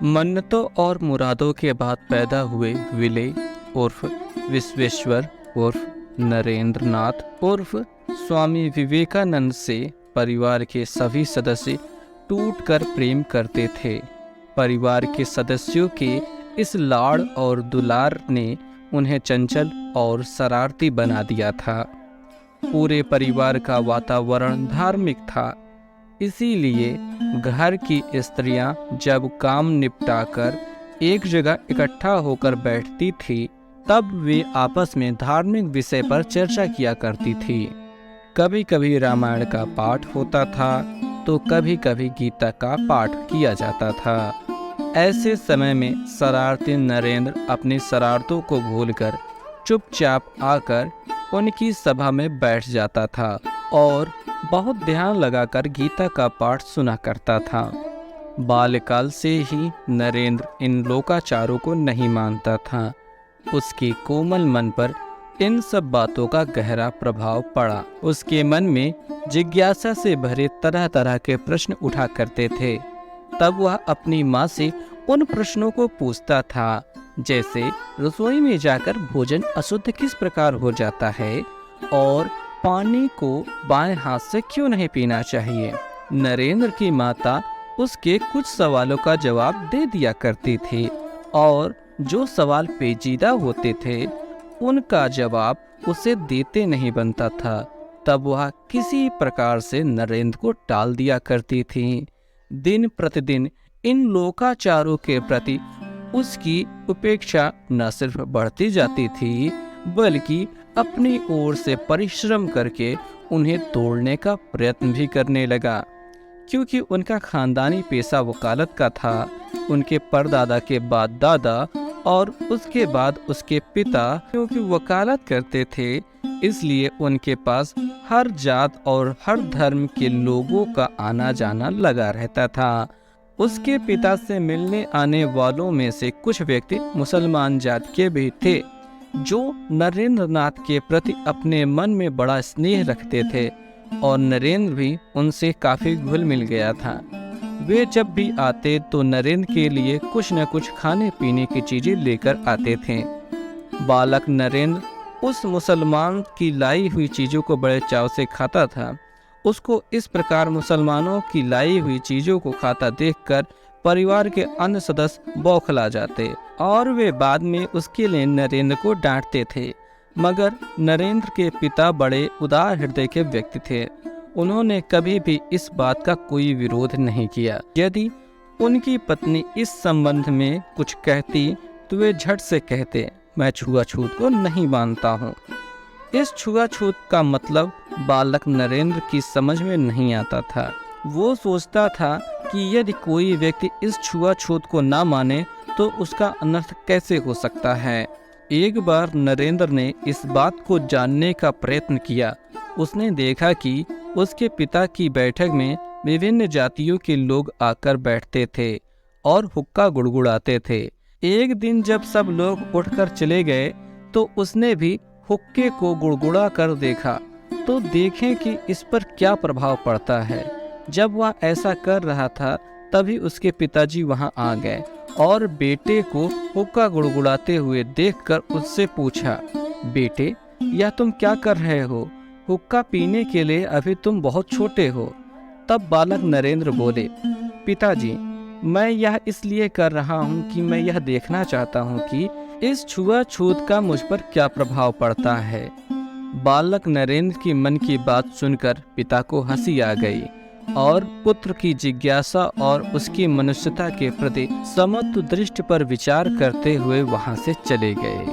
मन्नतों और मुरादों के बाद पैदा हुए विले उर्फ विश्वेश्वर उर्फ नरेंद्र नाथ उर्फ स्वामी विवेकानंद से परिवार के सभी सदस्य टूटकर प्रेम करते थे। परिवार के सदस्यों के इस लाड़ और दुलार ने उन्हें चंचल और शरारती बना दिया था। पूरे परिवार का वातावरण धार्मिक था, इसीलिए घर की स्त्रियां जब काम निपटाकर एक जगह इकट्ठा होकर बैठती थी, तब वे आपस में धार्मिक विषय पर चर्चा किया करती थी। कभी कभी रामायण का पाठ होता था तो कभी कभी गीता का पाठ किया जाता था। ऐसे समय में शरारती नरेंद्र अपनी शरारतों को भूलकर चुपचाप आकर उनकी सभा में बैठ जाता था और बहुत ध्यान लगाकर गीता का पाठ सुना करता था। बाल्यकाल से ही नरेंद्र इन लोकाचारों को नहीं मानता था। उसके कोमल मन पर इन सब बातों का गहरा प्रभाव पड़ा। उसके मन में जिज्ञासा से भरे तरह तरह के प्रश्न उठा करते थे। तब वह अपनी माँ से उन प्रश्नों को पूछता था, जैसे रसोई में जाकर भोजन अशुद्ध किस प्रकार हो जाता है और पानी को बाएं हाथ से क्यों नहीं पीना चाहिए। नरेंद्र की माता उसके कुछ सवालों का जवाब दे दिया करती थी और जो सवाल पेचीदा होते थे उनका जवाब उसे देते नहीं बनता था। तब वह किसी प्रकार से नरेंद्र को टाल दिया करती थी। दिन प्रतिदिन इन लोकाचारों के प्रति उसकी उपेक्षा न सिर्फ बढ़ती जाती थी, बल्कि अपनी ओर से परिश्रम करके उन्हें तोड़ने का प्रयत्न भी करने लगा। क्योंकि उनका खानदानी पेशा वकालत का था, उनके परदादा के बाद दादा और उसके बाद उसके पिता क्योंकि वकालत करते थे, इसलिए उनके पास हर जात और हर धर्म के लोगों का आना जाना लगा रहता था। उसके पिता से मिलने आने वालों में से कुछ व्यक्ति मुसलमान जात के भी थे, जो नरेंद्र नाथ के प्रति अपने मन में बड़ा स्नेह रखते थे और नरेंद्र भी उनसे काफी घुल मिल गया था। वे जब भी आते तो नरेंद्र के लिए कुछ न कुछ खाने पीने की चीजें लेकर आते थे। बालक नरेंद्र उस मुसलमान की लाई हुई चीजों को बड़े चाव से खाता था। उसको इस प्रकार मुसलमानों की लाई हुई चीजों को खाता देखकर परिवार के अन्य सदस्य बौखला जाते और वे बाद में उसके लिए नरेंद्र को डांटते थे। मगर नरेंद्र के पिता बड़े उदार हृदय के व्यक्ति थे। उन्होंने कभी भी इस बात का कोई विरोध नहीं किया। यदि उनकी पत्नी इस संबंध में कुछ कहती तो वे झट से कहते, मैं छुआछूत को नहीं मानता हूँ। इस छुआछूत का मतलब बालक नरेंद्र की समझ में नहीं आता था। वो सोचता था कि यदि कोई व्यक्ति इस छुआछूत को ना माने तो उसका अनर्थ कैसे हो सकता है। एक बार नरेंद्र ने इस बात को जानने का प्रयत्न किया। उसने देखा कि उसके पिता की बैठक में विभिन्न जातियों के लोग आकर बैठते थे और हुक्का गुड़गुड़ाते थे। एक दिन जब सब लोग उठकर चले गए तो उसने भी हुक्के को गुड़गुड़ा कर देखा तो देखें कि इस पर क्या प्रभाव पड़ता है। जब वह ऐसा कर रहा था तभी उसके पिताजी वहां आ गए और बेटे को हुक्का गुड़गुड़ाते हुए देखकर उससे पूछा, बेटे यह तुम क्या कर रहे हो? हुक्का पीने के लिए अभी तुम बहुत छोटे हो। तब बालक नरेंद्र बोले, पिताजी मैं यह इसलिए कर रहा हूँ कि मैं यह देखना चाहता हूँ कि इस छुआछूत का मुझ पर क्या प्रभाव पड़ता है। बालक नरेंद्र की मन की बात सुनकर पिता को हंसी आ गई और पुत्र की जिज्ञासा और उसकी मनुष्यता के प्रति समत्व दृष्टि पर विचार करते हुए वहां से चले गए।